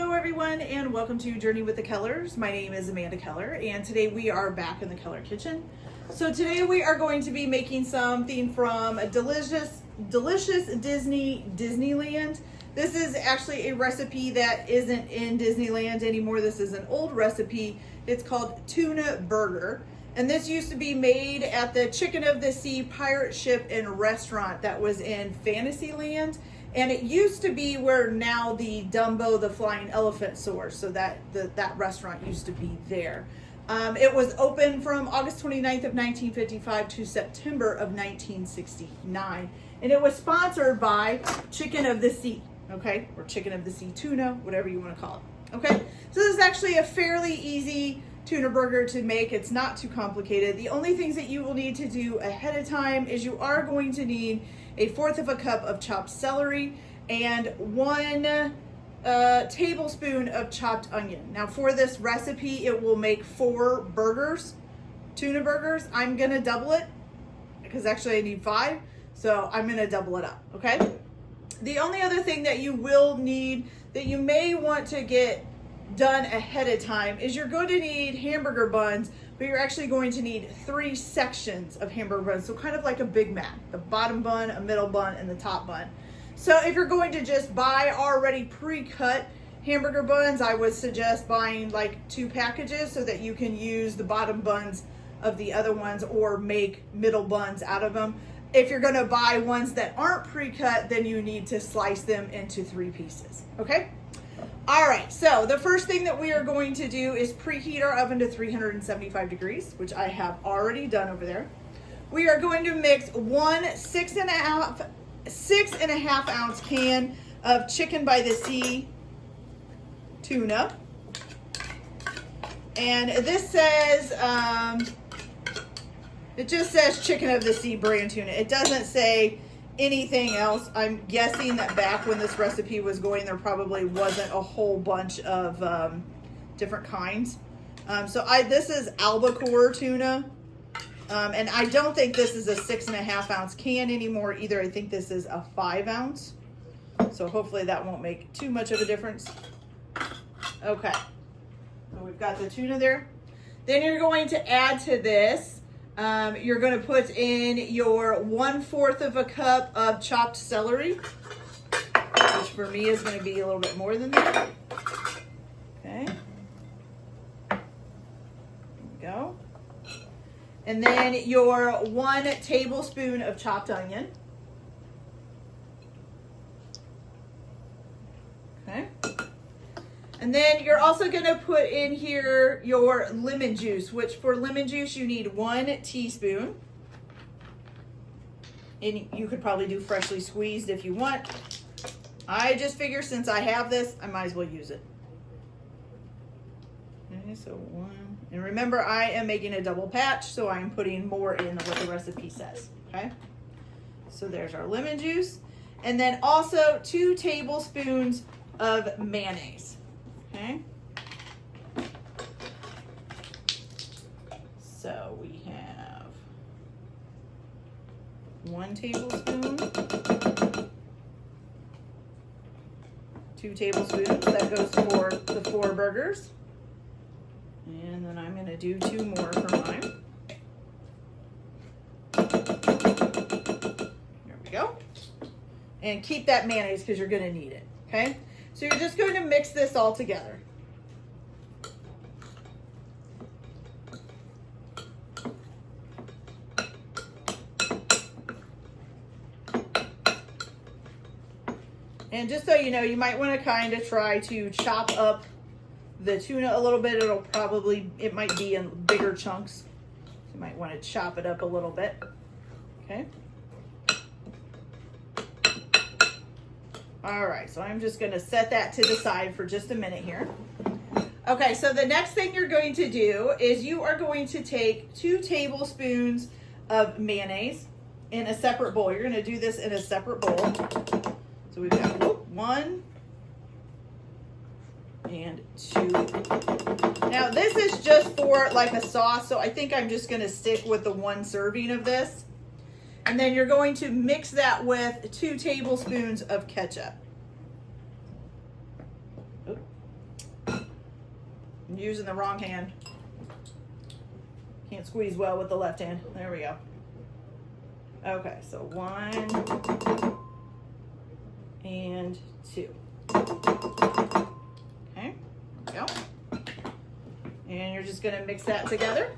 Hello everyone and welcome to Journey with the Kellers. My name is Amanda Keller and today we are back in the Keller kitchen. So today we are going to be making something from a delicious Disneyland. This is actually a recipe that isn't in Disneyland anymore. This is an old recipe. It's called Tuna Burger. And this used to be made at the Chicken of the Sea pirate ship and restaurant that was in Fantasyland. And it used to be where now the Dumbo, the flying elephant soars. So that restaurant used to be there. It was open from August 29th of 1955 to September of 1969. And it was sponsored by Chicken of the Sea, okay? Or Chicken of the Sea Tuna, whatever you want to call it, okay? So this is actually a fairly easy tuna burger to make. It's not too complicated. The only things that you will need to do ahead of time is you are going to need 1/4 cup of chopped celery and 1 tablespoon of chopped onion. Now for this recipe, it will make 4 burgers, tuna burgers. I'm gonna double it because actually I need 5. So I'm gonna double it up, okay? The only other thing that you will need that you may want to get done ahead of time is you're going to need hamburger buns, but you're actually going to need 3 sections of hamburger buns. So kind of like a Big Mac, the bottom bun, a middle bun, and the top bun. So if you're going to just buy already pre-cut hamburger buns, I would suggest buying like 2 packages so that you can use the bottom buns of the other ones or make middle buns out of them. If you're gonna buy ones that aren't pre-cut, then you need to slice them into 3 pieces, okay? All right, so the first thing that we are going to do is preheat our oven to 375 degrees, which I have already done over there. We are going to mix 1 6.5 ounce can of Chicken by the Sea tuna. And this says, it just says Chicken of the Sea brand tuna. It doesn't say anything else. I'm guessing that back when this recipe was going, there probably wasn't a whole bunch of different kinds. This is albacore tuna. And I don't think this is a 6.5 ounce can anymore either. I think this is a 5 ounce. So hopefully that won't make too much of a difference. Okay. So we've got the tuna there. Then you're going to add to this, you're going to put in your 1/4 cup of chopped celery, which for me is going to be a little bit more than that. Okay. There we go. And then your 1 tablespoon of chopped onion. Okay. And then you're also going to put in here your lemon juice, which for lemon juice you need 1 teaspoon. And you could probably do freshly squeezed if you want. I just figure since I have this, I might as well use it. Okay, so 1. And remember, I am making a double patch, so I'm putting more in than what the recipe says. Okay. So there's our lemon juice. And then also 2 tablespoons of mayonnaise. Okay. So we have 1 tablespoon, 2 tablespoons. That goes for the 4 burgers. And then I'm going to do 2 more for mine. There we go. And keep that mayonnaise because you're going to need it. Okay. So you're just going to mix this all together. And just so you know, you might want to kind of try to chop up the tuna a little bit. It might be in bigger chunks. You might want to chop it up a little bit. Okay. All right, so I'm just gonna set that to the side for just a minute here. Okay, so the next thing you're going to do is you are going to take 2 tablespoons of mayonnaise in a separate bowl. You're gonna do this in a separate bowl. So we've got 1 and 2. Now this is just for like a sauce, so I think I'm just gonna stick with the 1 serving of this. And then you're going to mix that with 2 tablespoons of ketchup. I'm using the wrong hand. Can't squeeze well with the left hand. There we go. Okay, so 1 and 2. Okay, there we go. And you're just gonna mix that together.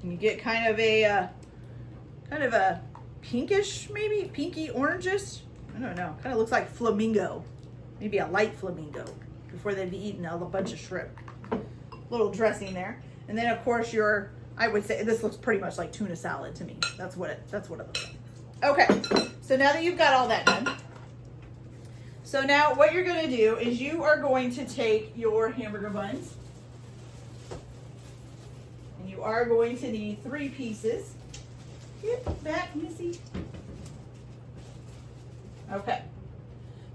And you get kind of a pinkish, maybe pinky orangish. I don't know. Kind of looks like flamingo, maybe a light flamingo before they'd be eating a bunch of shrimp. Little dressing there, and then of course I would say this looks pretty much like tuna salad to me. That's what it looks like. Okay, so now that you've got all that done, so now what you're going to do is you are going to take your hamburger buns. You are going to need 3 pieces. Get back, Missy. Okay.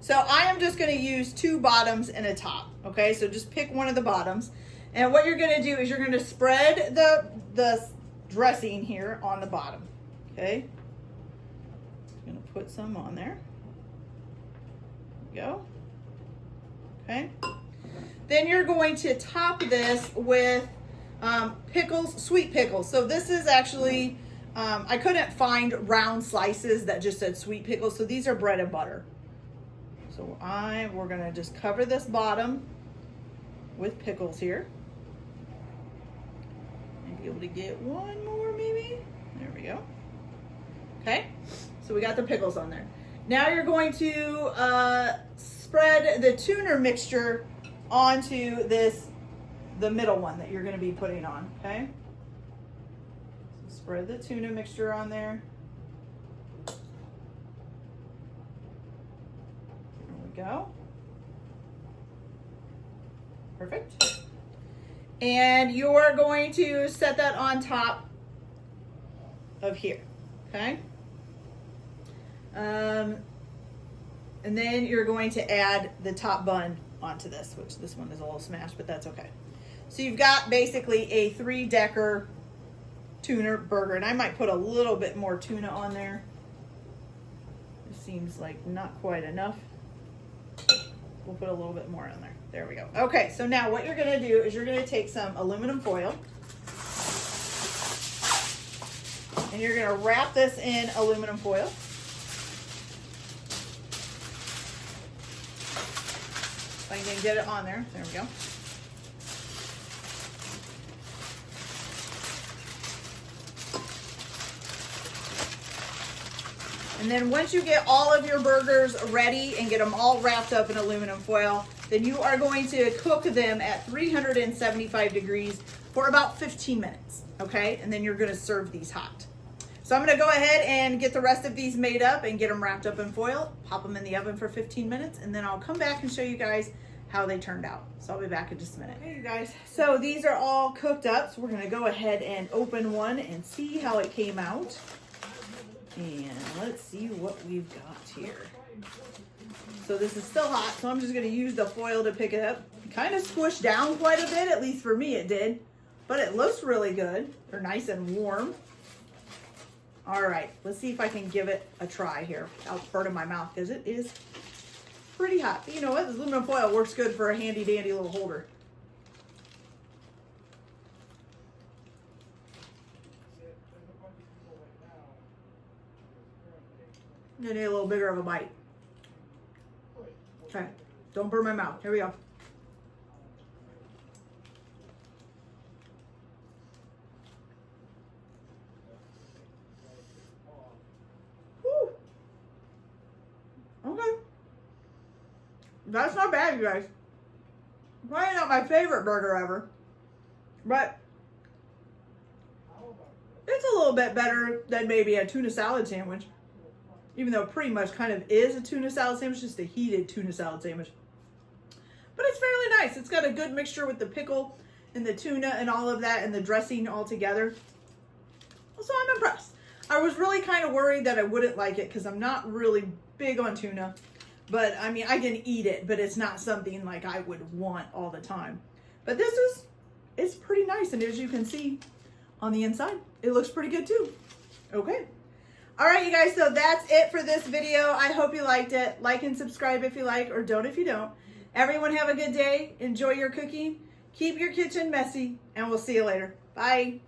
So I am just going to use 2 bottoms and a top. Okay, so just pick one of the bottoms. And what you're going to do is you're going to spread the dressing here on the bottom. Okay. I'm going to put some on there. There we go. Okay. Then you're going to top this with pickles, sweet pickles. So this is actually, I couldn't find round slices that just said sweet pickles. So these are bread and butter. So we're gonna just cover this bottom with pickles here. And be able to get one more maybe. There we go. Okay, so we got the pickles on there. Now you're going to spread the tuna mixture onto the middle one that you're going to be putting on, okay? So spread the tuna mixture on there. There we go. Perfect. And you're going to set that on top of here, okay? And then you're going to add the top bun onto this, which this one is a little smashed, but that's okay. So you've got basically a 3-decker tuna burger, and I might put a little bit more tuna on there. It seems like not quite enough. We'll put a little bit more on there. There we go. Okay, so now what you're gonna do is you're gonna take some aluminum foil and you're gonna wrap this in aluminum foil. If I can get it on there. There we go. And then once you get all of your burgers ready and get them all wrapped up in aluminum foil, then you are going to cook them at 375 degrees for about 15 minutes, okay? And then you're gonna serve these hot. So I'm gonna go ahead and get the rest of these made up and get them wrapped up in foil, pop them in the oven for 15 minutes, and then I'll come back and show you guys how they turned out. So I'll be back in just a minute. Okay, you guys, so these are all cooked up. So we're gonna go ahead and open one and see how it came out. And let's see what we've got here. So this is still hot, so I'm just gonna use the foil to pick it up. Kind of squished down quite a bit, at least for me it did. But it looks really good. They're nice and warm. All right, let's see if I can give it a try here without burning my mouth, because it is pretty hot. But you know what? This aluminum foil works good for a handy dandy little holder. I need a little bigger of a bite. Okay, don't burn my mouth. Here we go. Whew. Okay. That's not bad, you guys. Probably not my favorite burger ever, but it's a little bit better than maybe a tuna salad sandwich. Even though it pretty much kind of is a tuna salad sandwich, just a heated tuna salad sandwich. But it's fairly nice. It's got a good mixture with the pickle and the tuna and all of that and the dressing all together. So I'm impressed. I was really kind of worried that I wouldn't like it because I'm not really big on tuna. But I mean, I can eat it, but it's not something like I would want all the time. But it's pretty nice. And as you can see on the inside. It looks pretty good too. Okay. All right, you guys, so that's it for this video. I hope you liked it. Like and subscribe if you like, or don't if you don't. Everyone have a good day. Enjoy your cooking. Keep your kitchen messy, and we'll see you later. Bye.